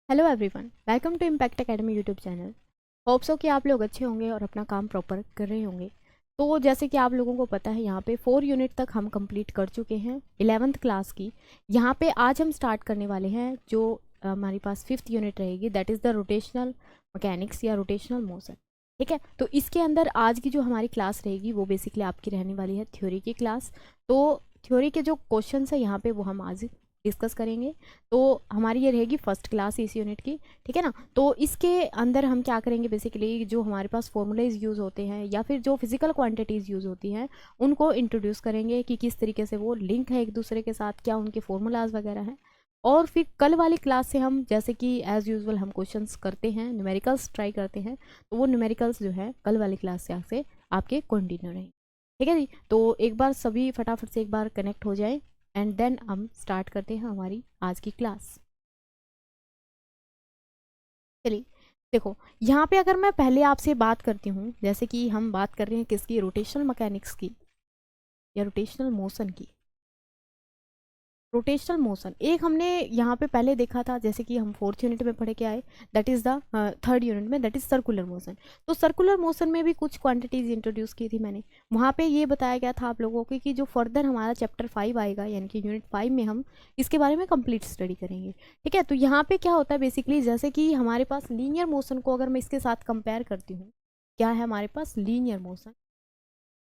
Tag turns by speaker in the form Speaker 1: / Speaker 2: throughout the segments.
Speaker 1: Hello everyone, welcome to Impact Academy YouTube channel. Hope so कि आप लोग अच्छे होंगे और अपना काम प्रॉपर कर रहे होंगे। तो जैसे कि आप लोगों को पता है, यहाँ पे 4 यूनिट तक हम कंप्लीट कर चुके हैं 11th क्लास की। यहाँ पे आज हम स्टार्ट करने वाले हैं जो हमारी पास 5th यूनिट रहेगी, that is the rotational mechanics या रोटेशनल मोशन। ठीक है, तो इसके अंदर आज की जो हमारी क्लास रहेगी वो बेसिकली आपकी रहने वाली है थ्योरी की क्लास। तो थ्योरी के जो क्वेश्चन है यहाँ पे वो हम आज डिस्कस करेंगे। तो हमारी ये रहेगी फर्स्ट क्लास इस यूनिट की, ठीक है ना। तो इसके अंदर हम क्या करेंगे, बेसिकली जो हमारे पास फॉर्मूलेज यूज़ होते हैं या फिर जो फिजिकल क्वांटिटीज़ यूज़ होती हैं उनको इंट्रोड्यूस करेंगे कि किस तरीके से वो लिंक है एक दूसरे के साथ, क्या उनके फॉर्मूलाज वगैरह हैं। और फिर कल वाली क्लास से हम जैसे कि एज़ यूजुअल हम क्वेश्चंस करते हैं, न्यूमेरिकल्स ट्राई करते हैं, तो वो न्यूमेरिकल्स जो है कल वाली क्लास से आपके कंटिन्यू रहेंगे। ठीक है जी, तो एक बार सभी फटाफट से एक बार कनेक्ट हो जाए एंड देन हम स्टार्ट करते हैं हमारी आज की क्लास। चलिए देखो, यहाँ पे अगर मैं पहले आपसे बात करती हूँ, जैसे कि हम बात कर रहे हैं किसकी, रोटेशनल मैकेनिक्स की या रोटेशनल मोशन की। रोटेशनल मोशन एक हमने यहाँ पे पहले देखा था, जैसे कि हम 4th यूनिट में पढ़े के आए, that is the 3rd unit में, दैट इज़ सर्कुलर मोशन। तो सर्कुलर मोशन में भी कुछ क्वांटिटीज इंट्रोड्यूस की थी मैंने। वहाँ पे ये बताया गया था आप लोगों को कि जो फर्दर हमारा चैप्टर 5 आएगा, यानी कि यूनिट 5 में हम इसके बारे में कंप्लीट स्टडी करेंगे। ठीक है, तो यहाँ पे क्या होता है बेसिकली, जैसे कि हमारे पास लीनियर मोशन को अगर मैं इसके साथ कंपेयर करती हूँ, क्या है हमारे पास लीनियर मोशन।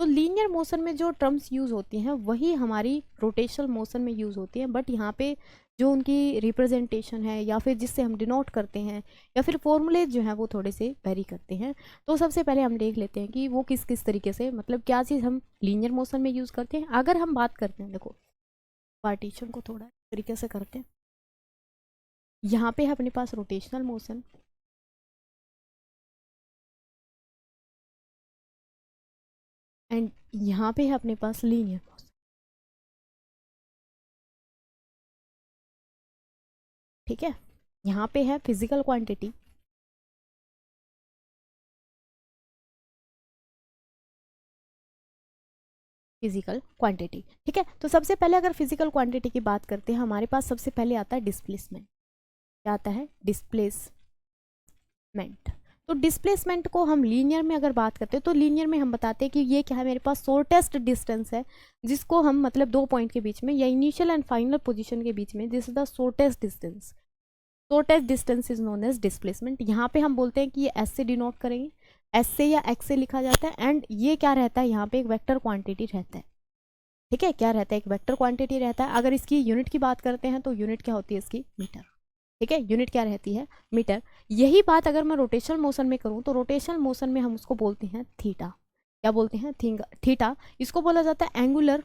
Speaker 1: तो लीनियर मोशन में जो टर्म्स यूज़ होती हैं वही हमारी रोटेशनल मोशन में यूज़ होती हैं, बट यहाँ पे जो उनकी रिप्रेजेंटेशन है या फिर जिससे हम डिनोट करते हैं या फिर फॉर्मूलेज जो हैं वो थोड़े से वेरी करते हैं। तो सबसे पहले हम देख लेते हैं कि वो किस किस तरीके से, मतलब क्या चीज़ हम लीनियर मोशन में यूज़ करते हैं। अगर हम बात करते हैं, देखो पार्टीशन को थोड़ा तरीके से करते हैं। यहाँ पे है अपने पास रोटेशनल मोशन, एंड यहाँ पे है अपने पास लीनियर मोशन। ठीक है, यहाँ पे है फिजिकल क्वांटिटी, फिजिकल क्वांटिटी। ठीक है, तो सबसे पहले अगर फिजिकल क्वांटिटी की बात करते हैं, हमारे पास सबसे पहले आता है डिस्प्लेसमेंट। क्या आता है? डिस्प्लेसमेंट। तो डिस्प्लेसमेंट को हम लीनियर में अगर बात करते हैं तो लीनियर में हम बताते हैं कि ये क्या है, मेरे पास शॉर्टेस्ट डिस्टेंस है जिसको हम, मतलब दो पॉइंट के बीच में या इनिशियल एंड फाइनल पोजीशन के बीच में, this is the shortest distance. Shortest distance is known as displacement. यहाँ पे हम बोलते हैं कि ये एस से डिनोट करेंगे, एस से या एक्स से लिखा जाता है, एंड ये क्या रहता है, यहाँ पे एक वेक्टर क्वांटिटी रहता है। ठीक है, क्या रहता है, एक वेक्टर क्वांटिटी रहता है। अगर इसकी यूनिट की बात करते हैं तो यूनिट क्या होती है इसकी, मीटर। ठीक है, यूनिट क्या रहती है, मीटर। यही बात अगर मैं रोटेशनल मोशन में करूँ तो रोटेशनल मोशन में हम उसको बोलते हैं थीटा। क्या बोलते हैं, थीटा। इसको बोला जाता है एंगुलर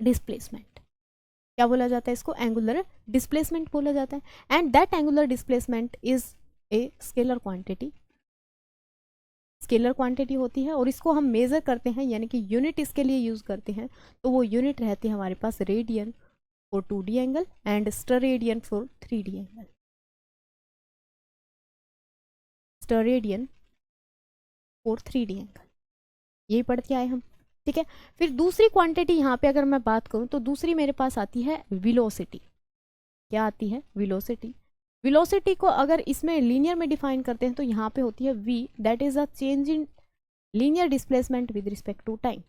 Speaker 1: डिस्प्लेसमेंट। क्या बोला जाता है इसको, एंगुलर डिस्प्लेसमेंट बोला जाता है। And that angular displacement is a scalar quantity. Scalar quantity होती है और इसको हम मेज़र करते हैं, यानी कि यूनिट इसके लिए यूज़ करते हैं, तो वो यूनिट रहती है हमारे पास radian for 2D angle and steradian for 3D angle. Steradian for 3D angle, यही पढ़ के आए हम। ठीक है, फिर दूसरी क्वांटिटी यहाँ पे अगर मैं बात करूँ तो दूसरी मेरे पास आती है विलोसिटी। क्या आती है, विलोसिटी। विलोसिटी को अगर इसमें लीनियर में डिफाइन करते हैं तो यहाँ पे होती है v, that is a change in linear displacement with respect to time.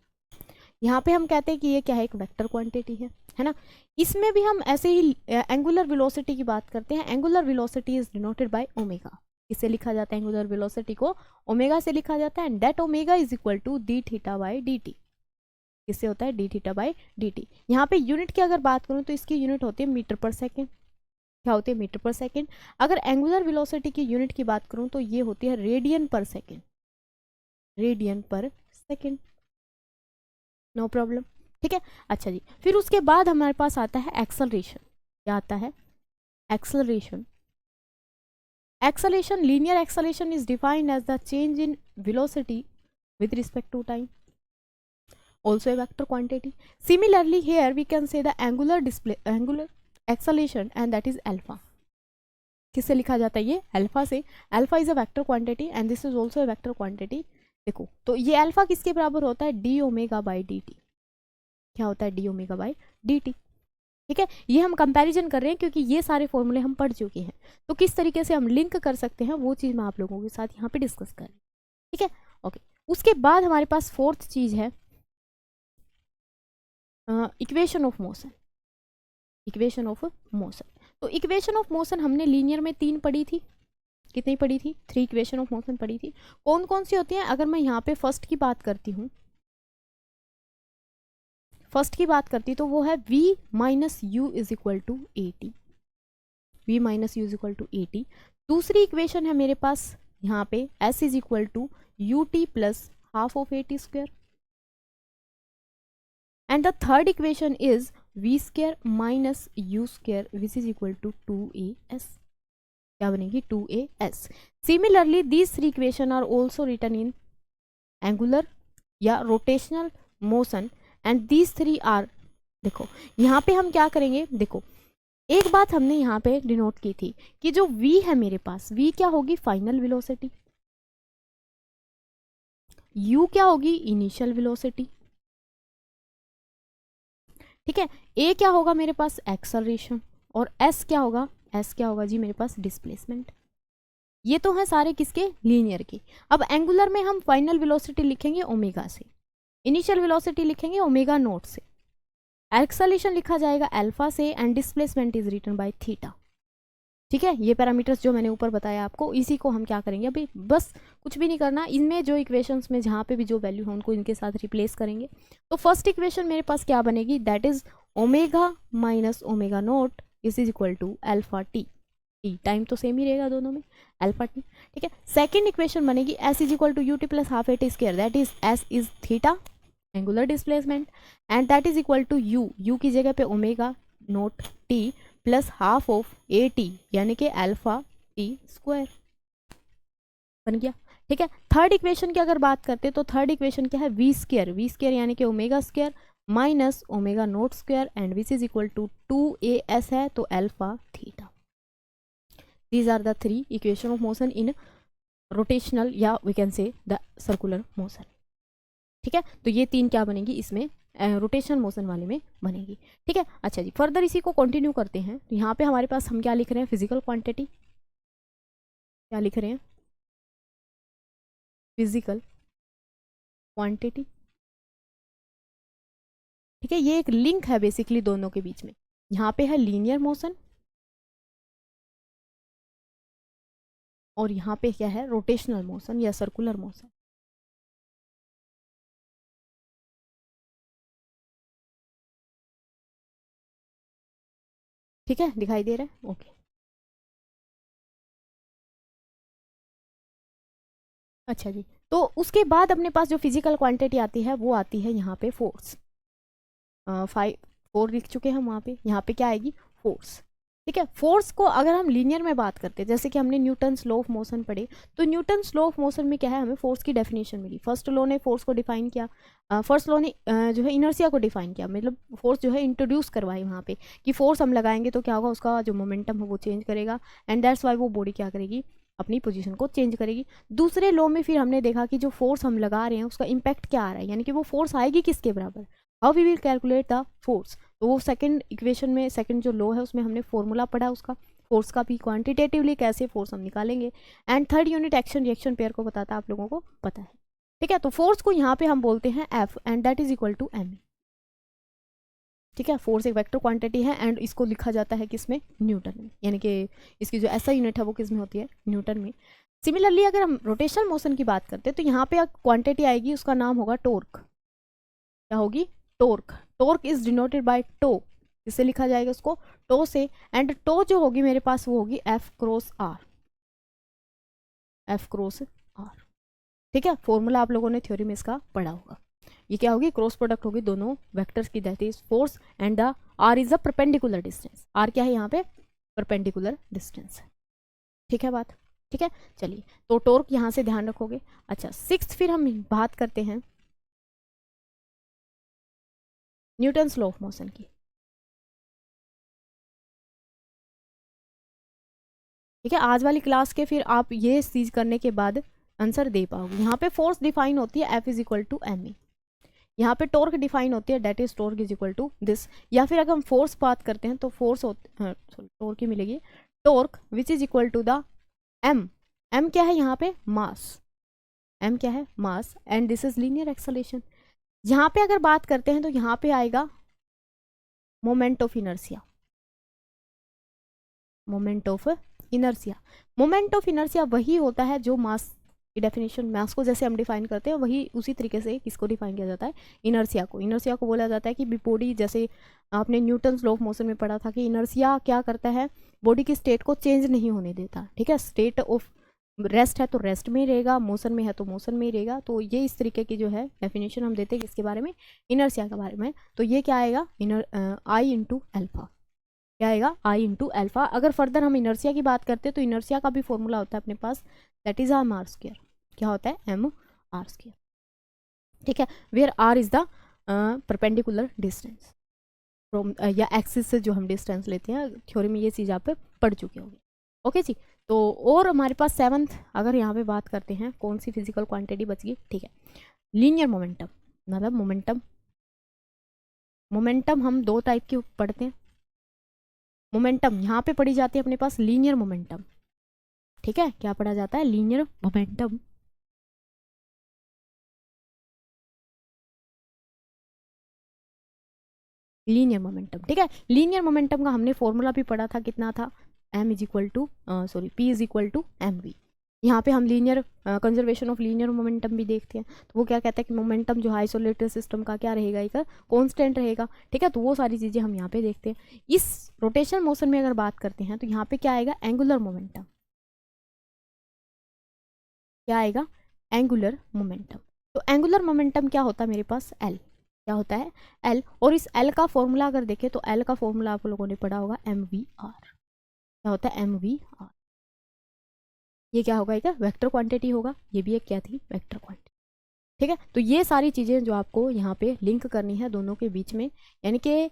Speaker 1: यहाँ पे हम कहते हैं कि ये क्या है, एक वेक्टर क्वांटिटी है ना। इसमें भी हम ऐसे ही एंगुलर वेलोसिटी की बात करते हैं। Angular velocity is denoted by omega. किससे लिखा जाता है, एंगुलर वेलोसिटी को ओमेगा से लिखा जाता है, and that omega is equal to D theta by D T. किससे होता है, D theta by D T. यहाँ पे यूनिट की अगर बात करूँ तो इसकी यूनिट होती है मीटर पर सेकेंड। क्या होती है, मीटर पर सेकेंड। अगर एंगुलर वेलोसिटी की यूनिट की बात करूँ तो ये होती है radian per second. Radian per second, no problem. ठीक है, अच्छा जी, फिर उसके बाद हमारे पास आता है एक्सेलरेशन। क्या आता है, acceleration. Acceleration, linear acceleration is defined as the change in velocity with respect to time, also a vector quantity. Similarly here we can say the angular acceleration, and that is alpha. किससे लिखा जाता है, ये alpha से। Alpha is a vector quantity and this is also a vector quantity. देखो तो ये alpha किसके बराबर होता है, D omega by D t. क्या होता है, D omega by D t. ठीक है, ये हम कंपैरिजन कर रहे हैं क्योंकि ये सारे फॉर्मूले हम पढ़ चुके हैं, तो किस तरीके से हम लिंक कर सकते हैं वो चीज़ मैं आप लोगों के साथ यहाँ पे डिस्कस कर रही हूँ। ठीक है, ओके। उसके बाद हमारे पास फोर्थ चीज़ है equation of motion. Equation of motion, तो इक्वेशन ऑफ मोशन हमने लीनियर में 3 पढ़ी थी। कितनी पढ़ी थी? 3 इक्वेशन ऑफ मोशन पढ़ी थी। कौन कौन सी होती हैं? अगर मैं यहाँ पे फर्स्ट की बात करती हूँ, तो वो है v minus u is equal to a t. V minus u is equal to a t. दूसरी इक्वेशन है मेरे पास यहाँ पे s is equal to u t plus half of a t square. And the third equation is v square minus u square which is equal to 2as। क्या बनेगी? 2as। Similarly these 3 equation are also written in angular या rotational motion and these 3 are, देखो यहाँ पे हम क्या करेंगे, देखो एक बात हमने यहाँ पे डिनोट की थी कि जो v है मेरे पास, v क्या होगी? Final velocity. u क्या होगी? Initial velocity. ठीक है, a क्या होगा मेरे पास? एक्सेलरेशन। और s क्या होगा? s क्या होगा जी मेरे पास? डिस्प्लेसमेंट। ये तो है सारे किसके? लीनियर के। अब एंगुलर में हम फाइनल वेलोसिटी लिखेंगे ओमेगा से, इनिशियल वेलोसिटी लिखेंगे ओमेगा नोट से, एक्सेलरेशन लिखा जाएगा अल्फा से, and displacement is written by theta. ठीक है, ये पैरामीटर्स जो मैंने ऊपर बताया आपको, इसी को हम क्या करेंगे अभी, बस कुछ भी नहीं करना, इनमें जो इक्वेशंस में जहाँ पे भी जो वैल्यू है उनको इनके साथ रिप्लेस करेंगे। तो फर्स्ट इक्वेशन मेरे पास क्या बनेगी? That is omega minus omega naught is equal to alpha t. T time तो सेम ही रहेगा दोनों में, अल्फा टी। ठीक है, सेकेंड इक्वेशन बनेगी s is equal to u t plus half a t square, that is s is theta angular displacement, and that is equal to u की जगह पे omega naught t plus half of a t यानी कि alpha T square बन गया। ठीक है, third equation की अगर बात करते तो थर्ड इक्वेशन क्या है? वी स्क्वायर यानी कि omega square minus omega naught square and which is equal to 2as है तो alpha theta. These are the 3 equation of motion in rotational या we can say the circular motion. ठीक है, तो ये 3 क्या बनेगी इसमें? रोटेशन मोशन वाले में बनेगी। ठीक है, अच्छा जी, फर्दर इसी को कंटिन्यू करते हैं। तो यहाँ पे हमारे पास हम क्या लिख रहे हैं? Physical quantity. क्या लिख रहे हैं? Physical quantity. ठीक है, ये एक लिंक है बेसिकली दोनों के बीच में। यहाँ पे है लीनियर मोशन और यहाँ पे क्या है? रोटेशनल मोशन या सर्कुलर मोशन। ठीक है, दिखाई दे रहा है? ओके। अच्छा जी, तो उसके बाद अपने पास जो फिजिकल क्वांटिटी आती है वो आती है यहाँ पे फोर्स। 4 लिख चुके हैं हम वहाँ पे, यहाँ पे क्या आएगी? फोर्स। ठीक है, फोर्स को अगर हम लीनियर में बात करते हैं, जैसे कि हमने न्यूटन्स लॉ ऑफ मोशन पढ़े, तो न्यूटन्स लॉ ऑफ मोशन में क्या है? हमें फोर्स की डेफिनेशन मिली। फर्स्ट लॉ ने फोर्स को डिफाइन किया, फर्स्ट लॉ ने जो है इनर्शिया को डिफाइन किया, मतलब फोर्स जो है इंट्रोड्यूस करवाई वहाँ पे कि फोर्स हम लगाएंगे तो क्या होगा? उसका जो मोमेंटम है वो चेंज करेगा, एंड दैट्स वाई वो बॉडी क्या करेगी? अपनी पोजीशन को चेंज करेगी। दूसरे लॉ में फिर हमने देखा कि जो फोर्स हम लगा रहे हैं उसका इम्पैक्ट क्या आ रहा है, यानी कि वो फोर्स आएगी किसके बराबर? How we will calculate the force. तो वो सेकंड इक्वेशन में, सेकंड जो लॉ है उसमें हमने फॉर्मूला पढ़ा उसका, फोर्स का भी क्वांटिटेटिवली कैसे फोर्स हम निकालेंगे। And third unit action reaction pair को बताता है, आप लोगों को पता है। ठीक है, तो फोर्स को यहाँ पे हम बोलते हैं F and that is equal to M. ठीक है, फोर्स एक वेक्टर क्वांटिटी है एंड इसको लिखा जाता है किसमें? न्यूटन में, यानी कि इसकी जो ऐसा यूनिट है वो किस में होती है? न्यूटन में। सिमिलरली अगर हम रोटेशनल मोशन की बात करते हैं तो यहाँ पे क्वांटिटी आएगी, उसका नाम होगा टॉर्क। क्या होगी? Torque. Torque is denoted by tau, इससे लिखा जाएगा उसको टो से, एंड टो जो होगी मेरे पास वो होगी F cross R. F cross R. ठीक है, फॉर्मूला आप लोगों ने थ्योरी में इसका पढ़ा होगा। ये क्या होगी? क्रॉस प्रोडक्ट होगी दोनों वेक्टर्स की, that is force and the R is a perpendicular distance. R क्या है यहाँ पे? Perpendicular distance. ठीक है बात? ठीक है, चलिए, तो टॉर्क यहाँ से ध्यान रखोगे। अच्छा, 6th फिर हम बात करते हैं न्यूटन्स लॉ ऑफ मोशन की। ठीक है, आज वाली क्लास के फिर आप ये चीज करने के बाद आंसर दे पाओगे। यहाँ पे फोर्स डिफाइन होती है F is equal to M A. यहाँ पे टॉर्क डिफाइन होती है, that is torque is equal to this. या फिर अगर हम फोर्स बात करते हैं तो फोर्स टॉर्क ही मिलेगी, torque which is equal to the M. M क्या है यहाँ पे, मास। एम क्या है, mass, and this is linear acceleration. यहाँ पे अगर बात करते हैं तो यहाँ पे आएगा moment of inertia. Moment of inertia, moment of inertia वही होता है जो मास की डेफिनेशन, मास को जैसे हम डिफाइन करते हैं वही उसी तरीके से किसको डिफाइन किया जाता है, इनर्शिया को। इनर्शिया को बोला जाता है कि बॉडी, जैसे आपने न्यूटन्स लॉ ऑफ मोशन में पढ़ा था कि इनर्शिया क्या करता है, बॉडी की स्टेट को चेंज नहीं होने देता। ठीक है, स्टेट ऑफ रेस्ट है तो रेस्ट में ही रहेगा, मोशन में है तो मोशन में ही रहेगा। तो ये इस तरीके की जो है डेफिनेशन हम देते हैं किसके बारे में, इनर्शिया के बारे में। तो ये क्या आएगा, आई इंटू एल्फा। क्या आएगा, आई इंटू एल्फा। अगर फर्दर हम इनर्शिया की बात करते हैं तो इनर्शिया का भी फॉर्मूला होता है अपने पास, that is R R square. क्या होता है, एम आर स्क्वायर। ठीक है, where R is the perpendicular distance from, या एक्सिस से जो हम डिस्टेंस लेते हैं, थ्योरी में ये चीज़ आप पढ़ चुके होंगे। ओके जी। तो और हमारे पास सेवंथ, अगर यहाँ पे बात करते हैं कौन सी फिजिकल क्वांटिटी बच गई, ठीक है, लीनियर मोमेंटम। मतलब मोमेंटम, मोमेंटम हम दो टाइप की पढ़ते हैं। मोमेंटम यहाँ पे पढ़ी जाती है अपने पास लीनियर मोमेंटम। ठीक है, क्या पढ़ा जाता है, लीनियर मोमेंटम। लीनियर मोमेंटम, ठीक है। लीनियर मोमेंटम का हमने फॉर्मूला भी पढ़ा था, कितना था, m is equal to p is equal to M V. यहाँ पे हम linear conservation of linear momentum भी देखते हैं। तो वो क्या कहता है कि मोमेंटम जो है आइसोलेटेड सिस्टम का क्या रहेगा, एक कांस्टेंट रहेगा। ठीक है, तो वो सारी चीज़ें हम यहाँ पे देखते हैं। इस रोटेशन मोशन में अगर बात करते हैं तो यहाँ पे क्या आएगा, एंगुलर मोमेंटम। क्या आएगा, एंगुलर मोमेंटम। तो एंगुलर मोमेंटम क्या होता है मेरे पास, एल। क्या होता है, एल। और इस एल का फॉर्मूला अगर देखें तो एल का फॉर्मूला आप लोगों ने पढ़ा होगा, एम वी आर। क्या होता है, एम वी आर। ये क्या होगा, एक वेक्टर क्वांटिटी होगा, ये भी एक क्या थी, वेक्टर क्वांटिटी। ठीक है, तो ये सारी चीज़ें जो आपको यहाँ पे लिंक करनी है दोनों के बीच में, यानी कि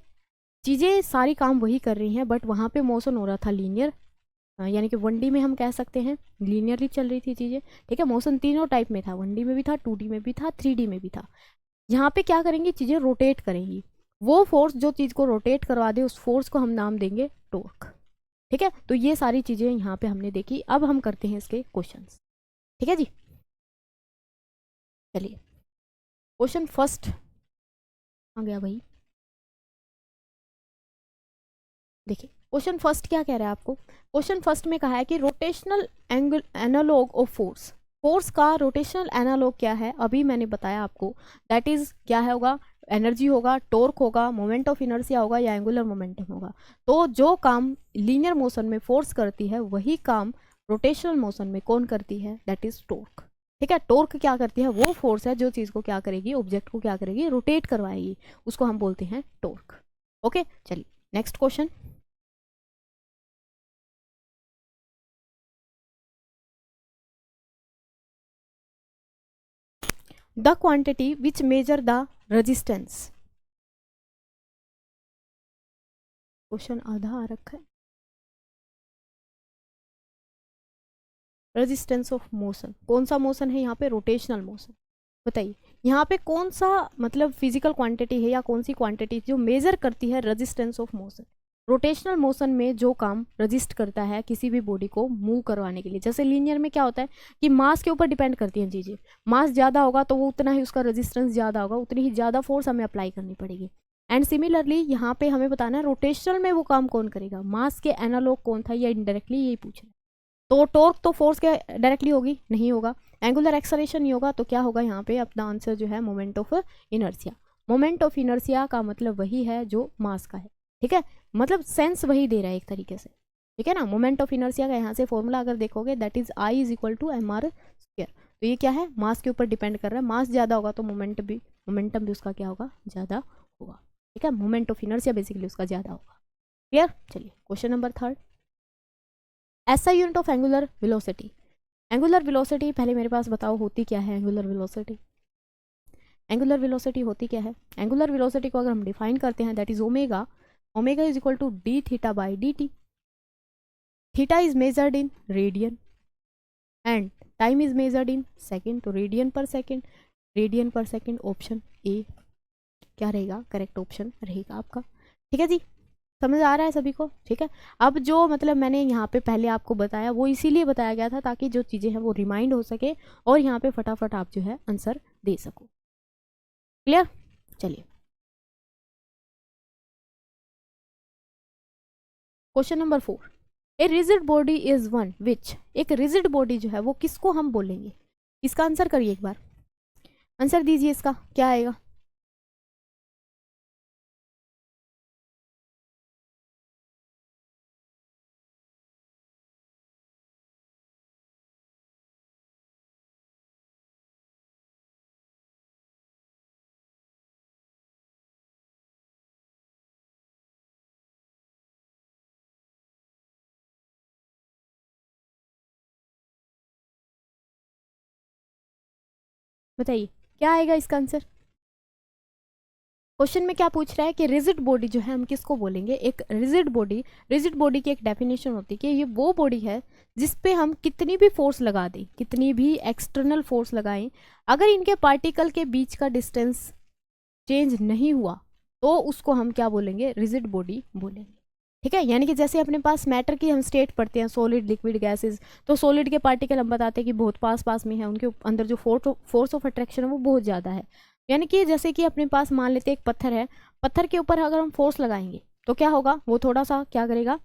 Speaker 1: चीज़ें सारी काम वही कर रही हैं, बट वहाँ पे मोशन हो रहा था लीनियर, यानी कि 1D में हम कह सकते हैं लीनियरली चल रही थी चीज़ें। ठीक है, मोशन तीनों टाइप में था, 1D में भी था, 2D में भी था, 3D में भी था। यहाँ पे क्या करेंगी, चीज़ें रोटेट करेंगी। वो फोर्स जो चीज़ को रोटेट करवा दे उस फोर्स को हम नाम देंगे टॉर्क। ठीक है, तो ये सारी चीज़ें यहाँ पे हमने देखी। अब हम करते हैं इसके क्वेश्चंस। ठीक है जी, चलिए क्वेश्चन फर्स्ट आ गया भाई। देखिए क्वेश्चन फर्स्ट क्या कह रहा है आपको, क्वेश्चन फर्स्ट में कहा है कि rotational angle analog of force. Force का रोटेशनल एनालॉग क्या है, अभी मैंने बताया आपको, दैट इज क्या है, होगा एनर्जी, होगा टॉर्क, होगा मोमेंट ऑफ इनर्शिया, होगा या एंगुलर मोमेंटम होगा। तो जो काम लीनियर मोशन में फोर्स करती है वही काम रोटेशनल मोशन में कौन करती है, दैट इज टॉर्क। ठीक है, टॉर्क क्या करती है, वो फोर्स है जो चीज़ को क्या करेगी, ऑब्जेक्ट को क्या करेगी, रोटेट करवाएगी, उसको हम बोलते हैं टॉर्क। ओके, चलिए next question. The quantity which measure the resistance। Question आधा आ रखा है, रेजिस्टेंस ऑफ मोशन, कौन सा मोशन है यहाँ पे, रोटेशनल मोशन। बताइए यहाँ पे कौन सा मतलब फिजिकल क्वांटिटी है या कौन सी क्वांटिटी जो मेजर करती है resistance of motion. Rotational motion में जो काम रजिस्ट करता है किसी भी बॉडी को मूव करवाने के लिए, जैसे लीनियर में क्या होता है कि मास के ऊपर डिपेंड करती हैं चीज़ें। मास ज़्यादा होगा तो वो उतना ही उसका रेजिस्टेंस ज़्यादा होगा, उतनी ही ज़्यादा फोर्स हमें अप्लाई करनी पड़ेगी। एंड सिमिलरली यहाँ पे हमें बताना है रोटेशनल में वो काम कौन करेगा, मास के एनालॉग कौन था, या इनडायरेक्टली यही पूछ रहे हैं। तो टॉर्क तो फोर्स के डायरेक्टली होगी, नहीं होगा। एंगुलर एक्सेलरेशन नहीं होगा, तो क्या होगा यहाँ पे अपना आंसर जो है moment of inertia. Moment of inertia का मतलब वही है जो मास का है। ठीक है, मतलब सेंस वही दे रहा है एक तरीके से। ठीक है ना, मोमेंट ऑफ इनर्शिया का यहाँ से फॉर्मूला अगर देखोगे that is I is equal to M R square. तो ये क्या है, मास के ऊपर डिपेंड कर रहा है, मास ज़्यादा होगा तो मोमेंटम भी उसका क्या होगा, ज़्यादा होगा। ठीक है, मोमेंट ऑफ इनर्शिया बेसिकली उसका ज़्यादा होगा। क्लियर, चलिए क्वेश्चन नंबर थर्ड। ऐसा unit of angular velocity. Angular velocity पहले मेरे पास बताओ होती क्या है, एंगुलर वेलोसिटी। एंगुलर वेलोसिटी होती क्या है, एंगुलर वेलोसिटी को अगर हम डिफाइन करते हैं that is omega, omega is equal to D theta by D t. Theta is measured in radian and time is measured in second, तो radian per second, radian per second option A क्या रहेगा, correct option रहेगा आपका। ठीक है जी, समझ आ रहा है सभी को? ठीक है, अब जो मतलब मैंने यहाँ पे पहले आपको बताया वो इसीलिए बताया गया था ताकि जो चीज़ें हैं वो रिमाइंड हो सके और यहाँ पे फटाफट आप जो है आंसर दे सको। क्लियर? चलिए question number 4, a rigid body is one which, एक रिजिड बॉडी जो है वो किसको हम बोलेंगे? इसका आंसर करिए, एक बार आंसर दीजिए, इसका क्या आएगा? बताइए क्या आएगा इसका आंसर। क्वेश्चन में क्या पूछ रहा है कि रिजिड बॉडी जो है हम किसको बोलेंगे? एक रिजिड बॉडी की एक डेफिनेशन होती है कि ये वो बॉडी है जिस पे हम कितनी भी फोर्स लगा दें, कितनी भी एक्सटर्नल फोर्स लगाएं, अगर इनके पार्टिकल के बीच का डिस्टेंस चेंज नहीं हुआ तो उसको हम क्या बोलेंगे? रिजिड बॉडी बोलेंगे। ठीक है, यानी कि जैसे अपने पास मैटर की हम स्टेट पढ़ते हैं, सॉलिड, लिक्विड, गैसेस, तो सॉलिड के पार्टिकल हम बताते हैं कि बहुत पास पास में है, उनके अंदर जो फोर्स ऑफ अट्रैक्शन है वो बहुत ज़्यादा है। यानी कि जैसे कि अपने पास मान लेते हैं एक पत्थर है, पत्थर के ऊपर अगर हम फोर्स लगाएंगे तो क्या होगा? वो थोड़ा सा क्या करेगा,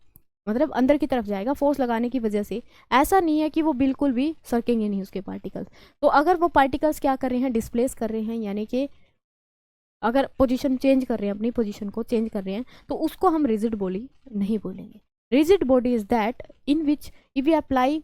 Speaker 1: मतलब अंदर की तरफ जाएगा फोर्स लगाने की वजह से। ऐसा नहीं है कि वो बिल्कुल भी सरकेंगे नहीं उसके पार्टिकल्स। तो अगर वो पार्टिकल्स क्या कर रहे हैं, डिस्प्लेस कर रहे हैं, यानी कि अगर पोजीशन चेंज कर रहे हैं, अपनी पोजीशन को चेंज कर रहे हैं, तो उसको हम रिजिड बॉडी नहीं बोलेंगे। Rigid body is that in which if you apply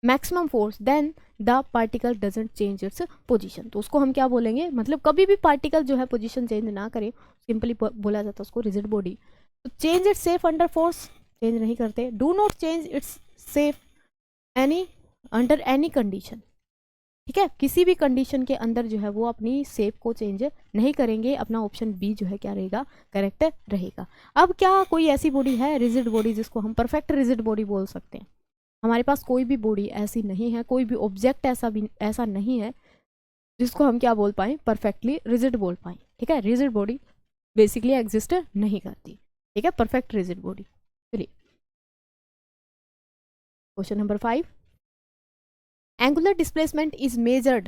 Speaker 1: maximum force then the particle doesn't change its position. तो उसको हम क्या बोलेंगे? मतलब कभी भी पार्टिकल जो है पोजीशन चेंज ना करे, सिंपली बोला जाता है उसको रिजिड बॉडी। तो change it's safe under force, change नहीं करते। Do not change it's safe any under any condition. ठीक है, किसी भी कंडीशन के अंदर जो है वो अपनी शेप को चेंज नहीं करेंगे। अपना ऑप्शन बी जो है क्या रहेगा? करेक्ट रहेगा। अब क्या कोई ऐसी बॉडी है रिजिड बॉडी जिसको हम परफेक्ट रिजिड बॉडी बोल सकते हैं? हमारे पास कोई भी बॉडी ऐसी नहीं है, कोई भी ऑब्जेक्ट ऐसा नहीं है जिसको हम क्या बोल पाए? परफेक्टली रिजिड बोल पाए। ठीक है, रिजिड बॉडी बेसिकली एग्जिस्ट नहीं करती। ठीक है, परफेक्ट रिजिड बॉडी। चलिए question number 5, angular displacement is measured.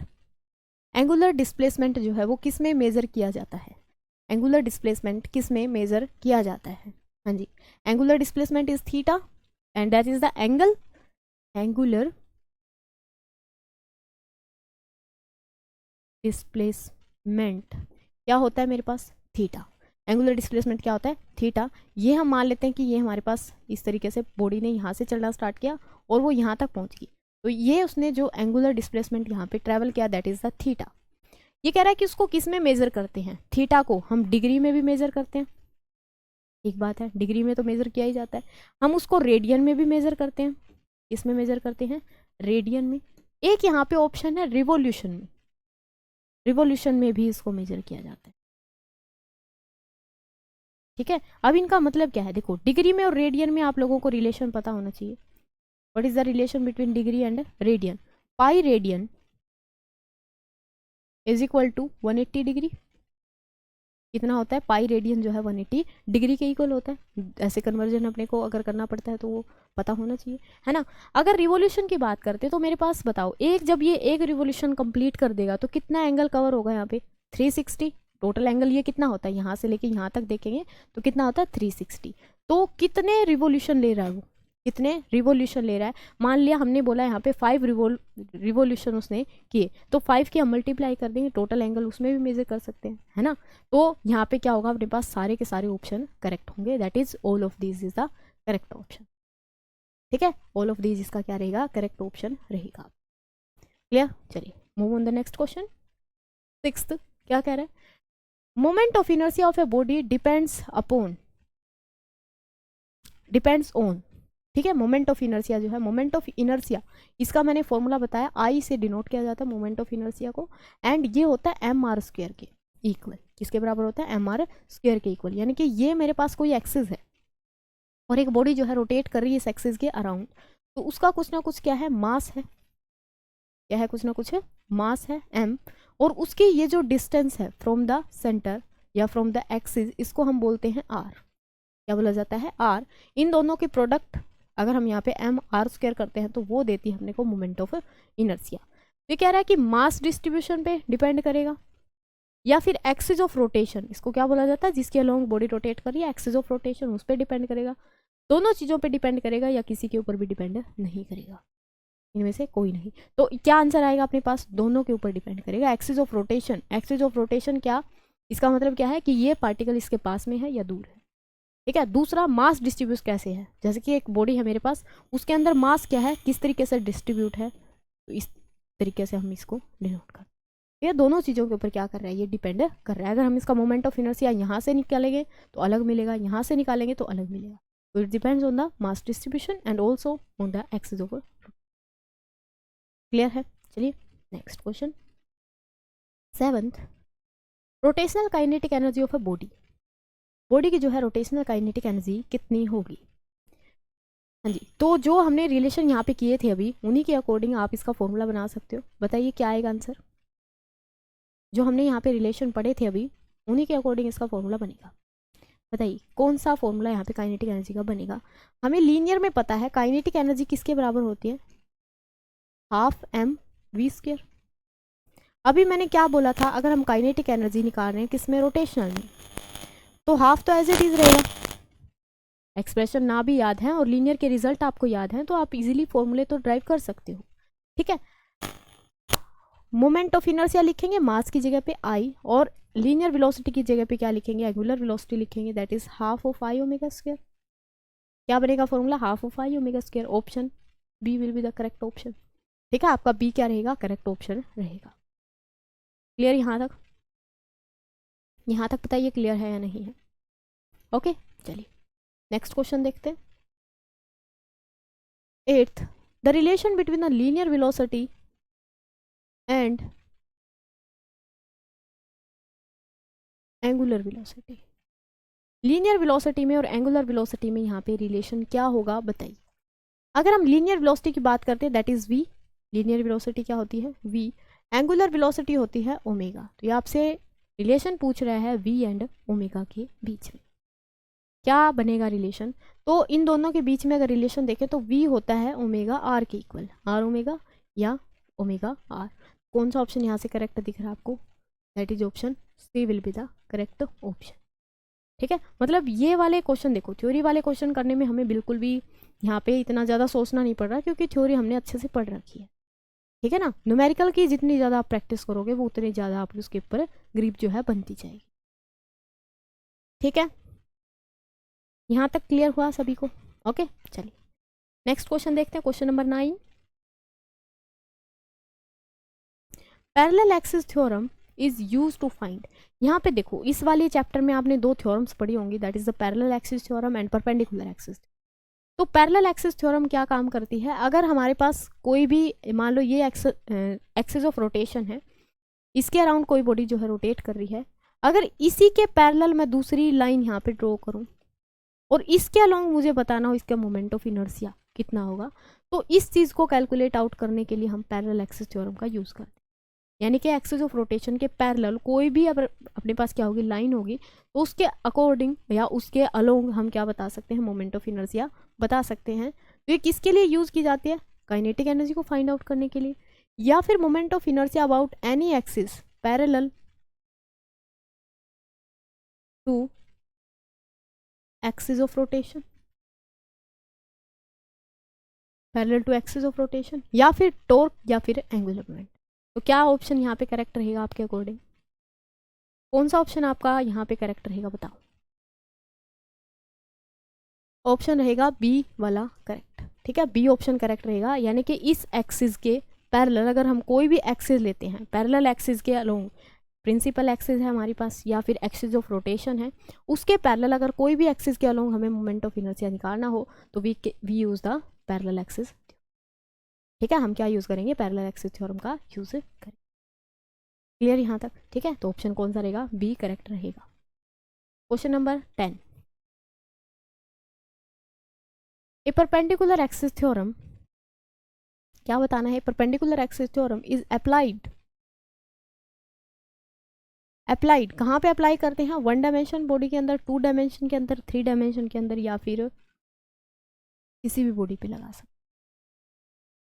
Speaker 1: Angular displacement जो है वो किस में मेजर किया जाता है? एंगुलर डिस्प्लेसमेंट किस में मेजर किया जाता है? हाँ जी, angular displacement is theta and that is the angle. Angular displacement क्या होता है मेरे पास? थीटा। एंगुलर डिस्प्लेसमेंट क्या होता है? थीटा। ये हम मान लेते हैं कि ये हमारे पास इस तरीके से बॉडी ने यहाँ से चलना स्टार्ट किया और वो यहाँ तक पहुँच गई, तो ये उसने जो एंगुलर डिस्प्लेसमेंट यहाँ पे ट्रेवल किया दैट इज द थीटा। ये कह रहा है कि उसको किस में मेजर करते हैं? थीटा को हम डिग्री में भी मेजर करते हैं, एक बात है, डिग्री में तो मेजर किया ही जाता है। हम उसको रेडियन में भी मेजर करते हैं। किसमें मेजर करते हैं? रेडियन में। एक यहाँ पे ऑप्शन है रिवोल्यूशन में, रिवोल्यूशन में भी इसको मेजर किया जाता है। ठीक है, अब इनका मतलब क्या है? देखो, डिग्री में और रेडियन में आप लोगों को रिलेशन पता होना चाहिए। What is the relation between degree and radian? Pi radian is equal to 180 degree. कितना होता है? पाई रेडियन जो है 180 डिग्री के इक्वल होता है। ऐसे कन्वर्जन अपने को अगर करना पड़ता है तो वो पता होना चाहिए, है ना। अगर रिवोल्यूशन की बात करते हैं तो मेरे पास बताओ, जब ये एक रिवोल्यूशन कंप्लीट कर देगा तो कितना एंगल कवर होगा यहाँ पे? 360। टोटल एंगल ये कितना होता है? यहाँ से लेके यहाँ तक देखेंगे तो कितना होता है? 360। तो कितने रिवोल्यूशन ले रहा है वो? कितने रिवोल्यूशन ले रहा है? मान लिया हमने बोला यहाँ पे 5 रिवोल्यूशन उसने किए, तो 5 की हम मल्टीप्लाई कर देंगे, टोटल एंगल उसमें भी मेजर कर सकते हैं, है ना। तो यहाँ पे क्या होगा? अपने पास सारे के सारे ऑप्शन करेक्ट होंगे, that is all of these is the correct option. ठीक है, ऑल ऑफ दीज इसका क्या रहेगा? करेक्ट ऑप्शन रहेगा। क्लियर? चलिए move on the next question. 6th क्या कह रहा है? Moment of inertia of a body depends on. ठीक है, मोमेंट ऑफ इनर्शिया जो है, मोमेंट ऑफ इनर्शिया इसका मैंने फॉर्मूला बताया, आई से डिनोट किया जाता है मोमेंट ऑफ इनर्शिया को, एंड ये होता है एम आर स्क्वायर के इक्वल। किसके बराबर होता है? एम आर स्क्वायर के इक्वल। यानी कि ये मेरे पास कोई एक्सिस है और एक बॉडी जो है रोटेट कर रही है इस एक्सिस के अराउंड, तो उसका कुछ ना कुछ क्या है? मास है। क्या है? कुछ ना कुछ है मास है m और उसकी ये जो डिस्टेंस है फ्रॉम द सेंटर या फ्रॉम द एक्सिस, इसको हम बोलते हैं r। क्या बोला जाता है? r। इन दोनों के प्रोडक्ट अगर हम यहाँ पे m r स्क्वायर करते हैं तो वो देती है हमने को मोमेंट ऑफ इनर्शिया। ये कह रहा है कि मास डिस्ट्रीब्यूशन पे डिपेंड करेगा या फिर एक्सिस ऑफ रोटेशन, इसको क्या बोला जाता है, जिसके अलोंग बॉडी रोटेट कर रही है, एक्सिस ऑफ रोटेशन उस पर डिपेंड करेगा। दोनों चीज़ों पे डिपेंड करेगा या किसी के ऊपर भी डिपेंड नहीं करेगा, इनमें से कोई नहीं। तो क्या आंसर आएगा अपने पास? दोनों के ऊपर डिपेंड करेगा। Axis of rotation, axis of rotation क्या, इसका मतलब क्या है कि ये पार्टिकल इसके पास में है या दूर है, ठीक है। दूसरा मास डिस्ट्रीब्यूट कैसे है, जैसे कि एक बॉडी है मेरे पास, उसके अंदर मास क्या है, किस तरीके से डिस्ट्रीब्यूट है, तो इस तरीके से हम इसको डिनोट करते हैं। ये दोनों चीज़ों के ऊपर क्या कर रहा है, ये डिपेंड कर रहा है। अगर हम इसका मोमेंट ऑफ इनर्शिया यहाँ से निकालेंगे तो अलग मिलेगा, यहाँ से निकालेंगे तो अलग मिलेगा। तो it depends on the mass distribution and also on the axis of. Clear है? चलिए next question 7th, rotational kinetic energy of a body. Body की जो है रोटेशनल काइनेटिक एनर्जी कितनी होगी? हाँ जी, तो जो हमने रिलेशन यहाँ पे किए थे अभी, उन्हीं के अकॉर्डिंग आप इसका फॉर्मूला बना सकते हो। बताइए क्या आएगा आंसर? जो हमने यहाँ पे रिलेशन पढ़े थे अभी, उन्हीं के अकॉर्डिंग इसका फॉर्मूला बनेगा। बताइए कौन सा फॉर्मूला यहाँ पे काइनेटिक एनर्जी का बनेगा? हमें लीनियर में पता है काइनेटिक एनर्जी किसके बराबर होती है, हाफ एम वी स्क्वायर। अभी मैंने क्या बोला था, अगर हम काइनेटिक एनर्जी निकाल रहे हैं किसमें, रोटेशनल में, तो हाफ तो एज इट इज रहेगा। एक्सप्रेशन ना भी याद है और लीनियर के रिजल्ट आपको याद हैं तो आप इजीली फॉर्मूले तो ड्राइव कर सकते हो, ठीक है। मोमेंट ऑफ इनर्शिया लिखेंगे मास की जगह पे आई, और लीनियर वेलोसिटी की जगह पे क्या लिखेंगे, एंगुलर वेलोसिटी लिखेंगे, that is half of I omega square. क्या बनेगा formula, half of I omega square. Option B will be the correct option, ठीक है। आपका बी क्या रहेगा, करेक्ट ऑप्शन रहेगा। क्लियर यहाँ तक? यहाँ तक बताइए क्लियर है या नहीं है? ओके चलिए नेक्स्ट क्वेश्चन देखते हैं। 8th, the relation between the linear velocity and angular velocity. Linear velocity में और एंगुलर वेलोसिटी में यहाँ पे रिलेशन क्या होगा बताइए। अगर हम लीनियर वेलोसिटी की बात करते हैं that is v, linear velocity क्या होती है, v। एंगुलर वेलोसिटी होती है ओमेगा। तो ये आपसे रिलेशन पूछ रहा है v एंड ओमेगा के बीच में क्या बनेगा रिलेशन। तो इन दोनों के बीच में अगर रिलेशन देखें तो v होता है ओमेगा r के इक्वल, r ओमेगा या ओमेगा r। कौन सा ऑप्शन यहाँ से करेक्ट दिख रहा है आपको, that is option C will be the correct option, ठीक है। मतलब ये वाले क्वेश्चन देखो, थ्योरी वाले क्वेश्चन करने में हमें बिल्कुल भी यहाँ पे इतना ज़्यादा सोचना नहीं पड़ रहा क्योंकि थ्योरी हमने अच्छे से पढ़ रखी है, ठीक है ना। न्यूमेरिकल की जितनी ज़्यादा आप प्रैक्टिस करोगे वो उतनी ज़्यादा आप उसके ऊपर ग्रिप जो है बनती जाएगी, ठीक है। यहाँ तक क्लियर हुआ सभी को? ओके चलिए नेक्स्ट क्वेश्चन देखते हैं, question number 9। Parallel axis theorem is use to find. यहाँ पे देखो इस वाले चैप्टर में आपने दो थ्योरम्स पढ़ी होंगी, that is the parallel axis theorem and perpendicular axis. तो पैरेलल एक्सिस थ्योरम क्या काम करती है, अगर हमारे पास कोई भी मान लो ये एक्सिस ऑफ रोटेशन है, इसके अराउंड कोई बॉडी जो है रोटेट कर रही है, अगर इसी के पैरेलल मैं दूसरी लाइन यहाँ पे ड्रॉ करूँ और इसके अलोंग मुझे बताना हो इसका मोमेंट ऑफ इनर्शिया कितना होगा, तो इस चीज़ को कैलकुलेट आउट करने के लिए हम पैरेलल एक्सिस थ्योरम का यूज़ करते हैं। यानी कि एक्सिस ऑफ रोटेशन के पैरेलल कोई भी अगर अपने पास क्या होगी लाइन होगी तो उसके अकॉर्डिंग या उसके अलोंग हम क्या बता सकते हैं, मोमेंट ऑफ इनर्शिया बता सकते हैं। तो ये किसके लिए यूज़ की जाती है, काइनेटिक एनर्जी को फाइंड आउट करने के लिए, या फिर moment of inertia about any axis parallel to axis of rotation, parallel to axis of rotation, या फिर टॉर्क या फिर एंगुलर मोमेंट। तो क्या ऑप्शन यहाँ पे करेक्ट रहेगा आपके अकॉर्डिंग, कौन सा ऑप्शन आपका यहाँ पे करेक्ट रहेगा बताओ। ऑप्शन रहेगा बी वाला करेक्ट, ठीक है। बी ऑप्शन करेक्ट रहेगा, यानी कि इस एक्सिस के पैरेलल अगर हम कोई भी एक्सिस लेते हैं, पैरेलल एक्सिस के अलोंग प्रिंसिपल एक्सिस है हमारे पास या फिर एक्सिस ऑफ रोटेशन है, उसके पैरेलल अगर कोई भी एक्सिस के अलोंग हमें मोमेंट ऑफ इनर्शिया निकालना हो तो we use the parallel axis, ठीक है। हम क्या यूज़ करेंगे, पैरेलल एक्सिस थ्योरम का यूज़ करेंगे। क्लियर यहाँ तक, ठीक है। तो ऑप्शन कौन सा रहेगा, बी करेक्ट रहेगा। Question number 10, a perpendicular axis theorem, क्या बताना है, perpendicular axis theorem is applied applied कहाँ पे अप्लाई करते हैं? 1 डायमेंशन बॉडी के अंदर, 2 डायमेंशन के अंदर, 3 डायमेंशन के अंदर, या फिर किसी भी बॉडी पे लगा सकते।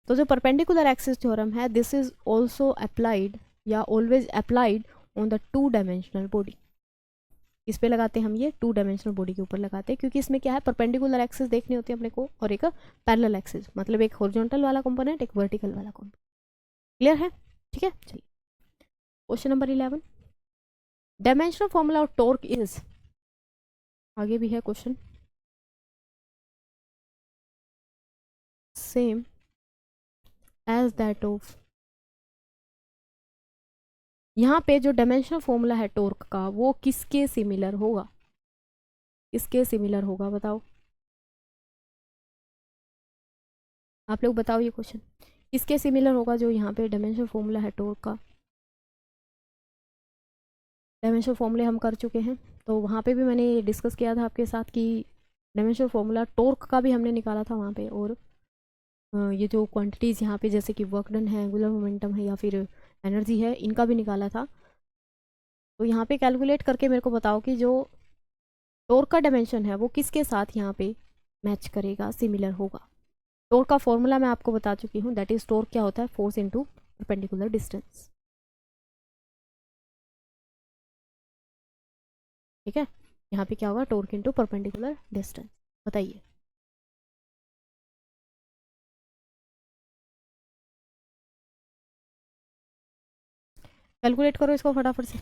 Speaker 1: तो जो परपेंडिकुलर एक्सिस थ्योरम है, दिस इज ऑल्सो अप्लाइड या always applied on the 2 dimensional body. इस पे लगाते हैं हम, ये 2 डायमेंशनल बॉडी के ऊपर लगाते हैं, क्योंकि इसमें क्या है, परपेंडिकुलर एक्सिस देखनी होती है अपने को और एक पैरेलल एक्सिस, मतलब एक हॉरिजॉन्टल वाला कंपोनेंट, एक वर्टिकल वाला कंपोनेंट। क्लियर है? ठीक है, चलिए question number 11, dimensional formula of torque is, आगे भी है question, same as that of, यहाँ पे जो डायमेंशनल फॉर्मूला है टॉर्क का वो किसके सिमिलर होगा? किसके सिमिलर होगा बताओ, आप लोग बताओ ये क्वेश्चन किसके सिमिलर होगा? जो यहाँ पे डायमेंशनल फॉर्मूला है टॉर्क का, डायमेंशनल फॉर्मूले हम कर चुके हैं, तो वहाँ पे भी मैंने डिस्कस किया था आपके साथ कि डायमेंशनल फॉर्मूला टॉर्क का भी हमने निकाला था वहाँ पे, और ये जो क्वांटिटीज़ यहाँ पे जैसे कि वर्क डन है, एंगुलर मोमेंटम है, या फिर एनर्जी है, इनका भी निकाला था। तो यहाँ पे कैलकुलेट करके मेरे को बताओ कि जो टॉर्क का डायमेंशन है वो किसके साथ यहाँ पे मैच करेगा, सिमिलर होगा। टॉर्क का फॉर्मूला मैं आपको बता चुकी हूँ, दैट इज टॉर्क क्या होता है, फोर्स इनटू परपेंडिकुलर डिस्टेंस। ठीक है, यहाँ पे क्या होगा, टॉर्क इनटू परपेंडिकुलर डिस्टेंस। बताइए, कैलकुलेट करो इसको फटाफट से।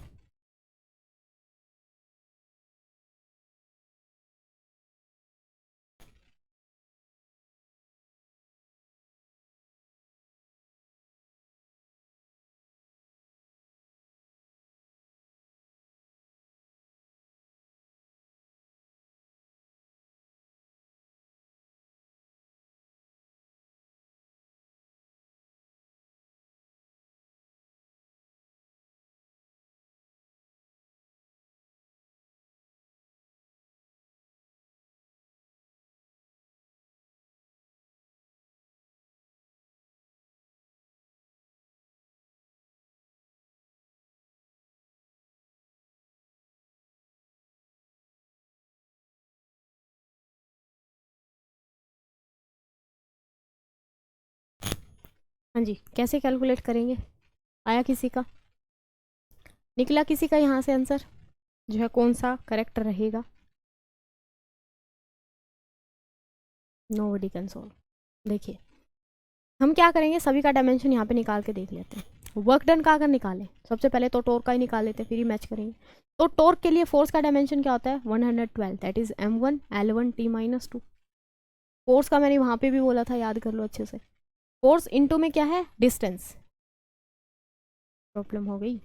Speaker 1: हाँ जी, कैसे कैलकुलेट करेंगे? आया किसी का, निकला किसी का यहाँ से आंसर जो है, कौन सा करेक्ट रहेगा? Nobody can solve. देखिए हम क्या करेंगे, सभी का डायमेंशन यहाँ पे निकाल के देख लेते हैं। वर्क डन का अगर निकालें, सबसे पहले तो टॉर्क का ही निकाल लेते हैं, फिर ही मैच करेंगे। तो टॉर्क के लिए फोर्स का डायमेंशन क्या होता है, 112, that is m1 L1 T-2। Force का मैंने वहाँ पे भी बोला था, याद कर लो अच्छे से। फोर्स इनटू में क्या है, डिस्टेंस, प्रॉब्लम हो गई।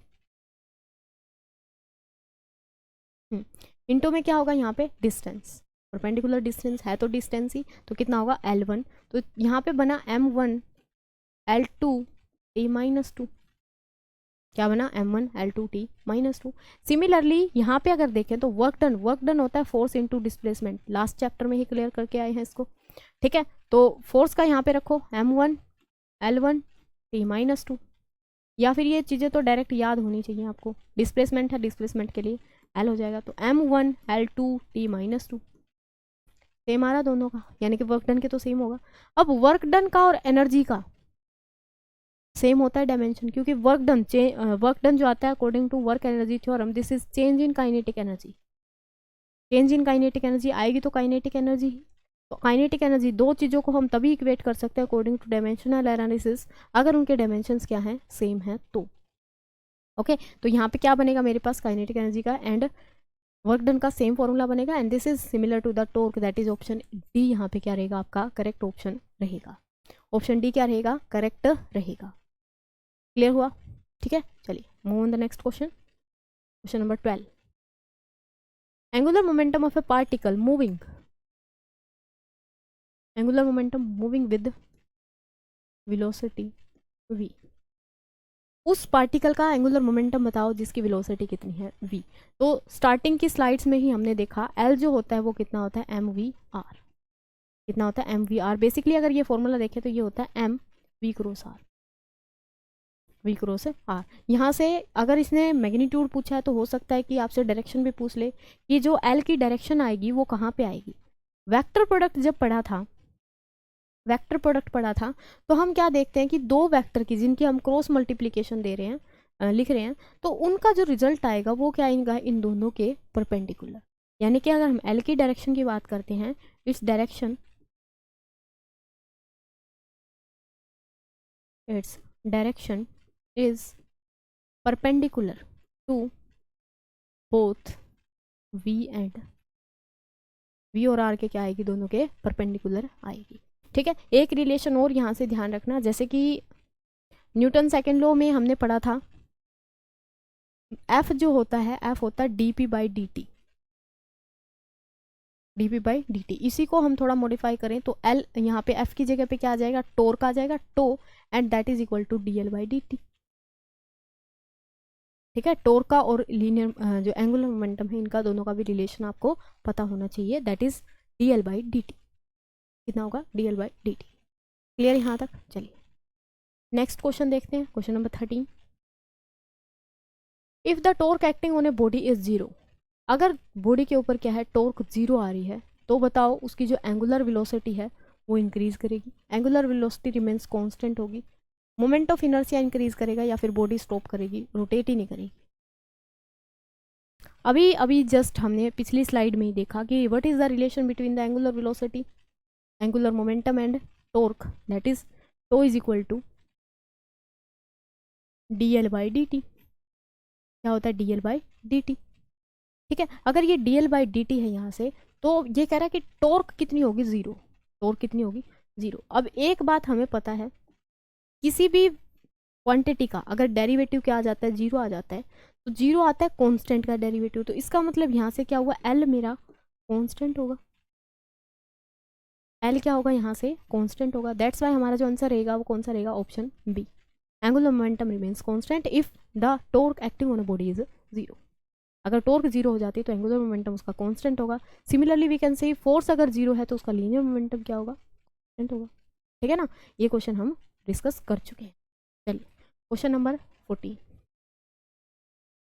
Speaker 1: इनटू में क्या होगा यहाँ पे, डिस्टेंस, परपेंडिकुलर डिस्टेंस है तो डिस्टेंस ही, तो कितना होगा L1, तो यहाँ पे बना m1 L2 T-2, क्या बना m1 L2 T-2। सिमिलरली यहाँ पे अगर देखें तो वर्क डन होता है force into displacement, last chapter में ही क्लियर करके आए हैं इसको। ठीक है, तो फोर्स का यहाँ पे रखो m1 L1 T-2, या फिर ये चीज़ें तो डायरेक्ट याद होनी चाहिए आपको, डिस्प्लेसमेंट है, डिस्प्लेसमेंट के लिए L हो जाएगा, तो m1 L2 T-2, सेम आ रहा दोनों का, यानी कि वर्क डन के तो सेम होगा। अब वर्क डन का और एनर्जी का सेम होता है डायमेंशन, क्योंकि वर्क डन जो आता है according to work energy theorem, this is change in kinetic energy. Change in kinetic energy आएगी तो काइनेटिक एनर्जी, तो काइनेटिक एनर्जी, दो चीज़ों को हम तभी इक्वेट कर सकते हैं अकॉर्डिंग टू डायमेंशनल एनालिसिस, अगर उनके डायमेंशंस क्या हैं, सेम है तो। ओके, तो यहाँ पे क्या बनेगा मेरे पास, काइनेटिक एनर्जी का एंड वर्क डन का सेम फॉर्मूला बनेगा, and this is similar to the torque, that is option D. यहाँ पे क्या रहेगा आपका करेक्ट ऑप्शन रहेगा, ऑप्शन डी क्या रहेगा, करेक्ट रहेगा। क्लियर हुआ? ठीक है, चलिए move on the next question, question number 12, angular momentum of a particle moving, angular momentum moving with velocity v, उस पार्टिकल का एंगुलर मोमेंटम बताओ जिसकी वेलोसिटी कितनी है, v। तो स्टार्टिंग की स्लाइड्स में ही हमने देखा l जो होता है वो कितना होता है, mvr, कितना होता है mvr। बेसिकली अगर ये फॉर्मूला देखें तो ये होता है m v cross r। V cross R। यहाँ से अगर इसने मैग्नीट्यूड पूछा है तो हो सकता है कि आपसे डायरेक्शन भी पूछ ले कि जो L की डायरेक्शन आएगी वो कहाँ पे आएगी। वेक्टर प्रोडक्ट जब पढ़ा था, वेक्टर प्रोडक्ट पढ़ा था, तो हम क्या देखते हैं कि दो वेक्टर की जिनकी हम क्रॉस मल्टीप्लिकेशन दे रहे हैं, लिख रहे हैं, तो उनका जो रिजल्ट आएगा वो क्या आएगा, इन दोनों के परपेंडिकुलर। यानी कि अगर हम L की डायरेक्शन की बात करते हैं, its direction is perpendicular to both V and V और R के क्या आएगी, दोनों के परपेंडिकुलर आएगी। ठीक है, एक रिलेशन और यहाँ से ध्यान रखना, जैसे कि न्यूटन सेकेंड लॉ में हमने पढ़ा था F जो होता है, F होता है dp by D T, dp by D T. इसी को हम थोड़ा मॉडिफाई करें तो L यहाँ पे F की जगह पे क्या आ जाएगा, टॉर्क आ जाएगा, tau, and that is equal to dl by D t. ठीक है, टॉर्क का और लीनियर जो एंगुलर मोमेंटम है, इनका दोनों का भी रिलेशन आपको पता होना चाहिए, that is dl by D T. कितना होगा, dl by D T. Clear यहाँ तक? चलिए नेक्स्ट क्वेश्चन देखते हैं, question number 13। If the torque acting on a body is zero, अगर बॉडी के ऊपर क्या है, टॉर्क जीरो आ रही है, तो बताओ उसकी जो एंगुलर वेलोसिटी है वो इंक्रीज करेगी, एंगुलर वेलोसिटी रिमेन्स कांस्टेंट होगी, मोमेंट ऑफ इनर्शिया इंक्रीज करेगा, या फिर बॉडी स्टॉप करेगी, रोटेट ही नहीं करेगी। अभी जस्ट हमने पिछली स्लाइड में ही देखा कि what is the relation between the angular velocity, angular momentum and torque, that is tau is equal to dl by D t. क्या होता है, dl बाई डी टी। ठीक है, अगर ये dl बाई डी टी है यहाँ से, तो ये कह रहा है कि टॉर्क कितनी होगी, जीरो, टॉर्क कितनी होगी, जीरो। अब एक बात हमें पता है, किसी भी क्वांटिटी का अगर डेरिवेटिव क्या आ जाता है, जीरो आ जाता है, तो जीरो आता है कांस्टेंट का डेरिवेटिव, तो इसका मतलब यहाँ से क्या हुआ, L मेरा कांस्टेंट होगा, L क्या होगा, यहाँ से कांस्टेंट होगा। दैट्स वाई हमारा जो आंसर रहेगा वो कौन सा रहेगा, option B, angular momentum remains constant if the torque acting on a body is zero. अगर टॉर्क जीरो हो जाती है तो एंगुलर मोमेंटम उसका कांस्टेंट होगा। Similarly we can say force अगर जीरो है तो उसका लीनियर मोमेंटम क्या होगा, कांस्टेंट होगा। ठीक है ना, ये क्वेश्चन हम डिस्कस कर चुके हैं। चलिए question number 14,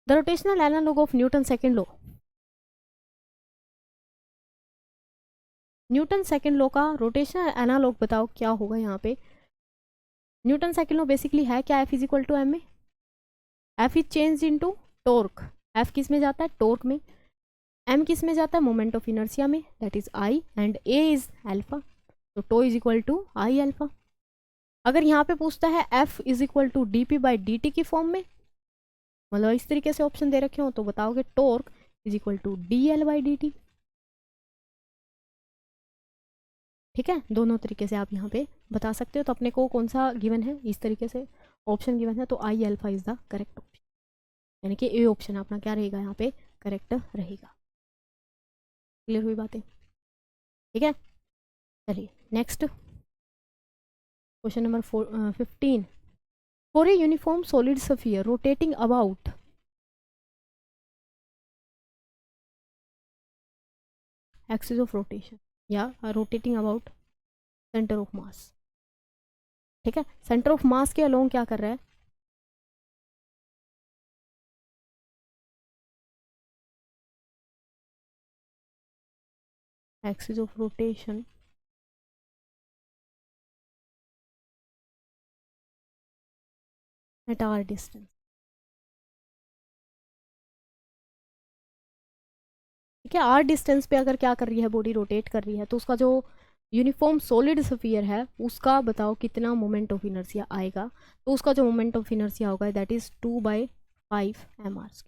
Speaker 1: the rotational analog of Newton second law. Newton second law का रोटेशनल एनालॉग बताओ क्या होगा। यहाँ पे न्यूटन सेकेंड लॉ बेसिकली है क्या, F is equal to m में, F is change into torque, F किस में जाता है, टॉर्क में, m किस में जाता है, मोमेंट ऑफ इनर्शिया में, that is I, and a is alpha, तो tau is equal to I alpha. अगर यहाँ पे पूछता है F is equal to dp by D T की फॉर्म में, मतलब इस तरीके से ऑप्शन दे रखे हो, तो बताओगे torque is equal to dl by D t. ठीक है, दोनों तरीके से आप यहाँ पे बता सकते हो। तो अपने को कौन सा गिवन है, इस तरीके से ऑप्शन गिवन है, तो I alpha is the correct option, यानी कि ए ऑप्शन अपना क्या रहेगा, यहाँ पे करेक्ट रहेगा। क्लियर हुई बातें? ठीक है, चलिए next question number 15, for a uniform solid sphere rotating about axis of rotation या rotating about centre of mass. ठीक है, सेंटर ऑफ मास के अलोंग क्या कर रहा है, axis of rotation at R distance. ठीक है, आर डिस्टेंस पे अगर क्या कर रही है, बॉडी रोटेट कर रही है, तो उसका जो यूनिफॉर्म सॉलिड स्फीयर है उसका बताओ कितना मोमेंट ऑफ इनर्शिया आएगा। तो उसका जो मोमेंट ऑफ इनर्शिया होगा दैट इज 2/5 mr²।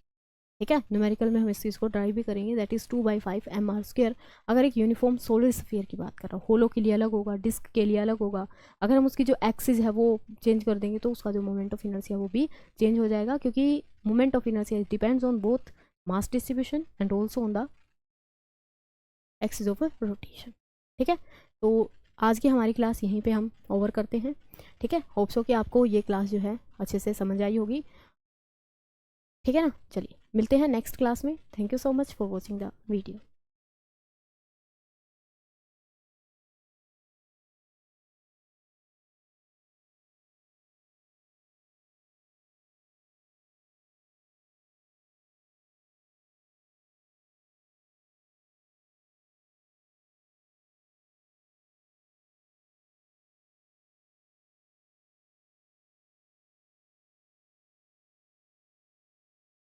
Speaker 1: ठीक है, न्यूमेरिकल में हम इस चीज़ को ड्राइव भी करेंगे, दैट इज 2/5 mr²। अगर एक यूनिफॉर्म सॉलिड स्फीयर की बात कर रहा हूँ, होलो के लिए अलग होगा, डिस्क के लिए अलग होगा। अगर हम उसकी जो एक्सिस है वो चेंज कर देंगे तो उसका जो मोमेंट ऑफ इनर्शिया वो भी चेंज हो जाएगा, क्योंकि moment of inertia depends on both mass distribution and also on the axis of rotation. ठीक है, तो आज की हमारी क्लास यहीं पे हम ओवर करते हैं। ठीक है, होप सो कि आपको ये क्लास जो है अच्छे से समझ आई होगी। ठीक है ना, चलिए मिलते हैं नेक्स्ट क्लास में। Thank you so much for watching the video.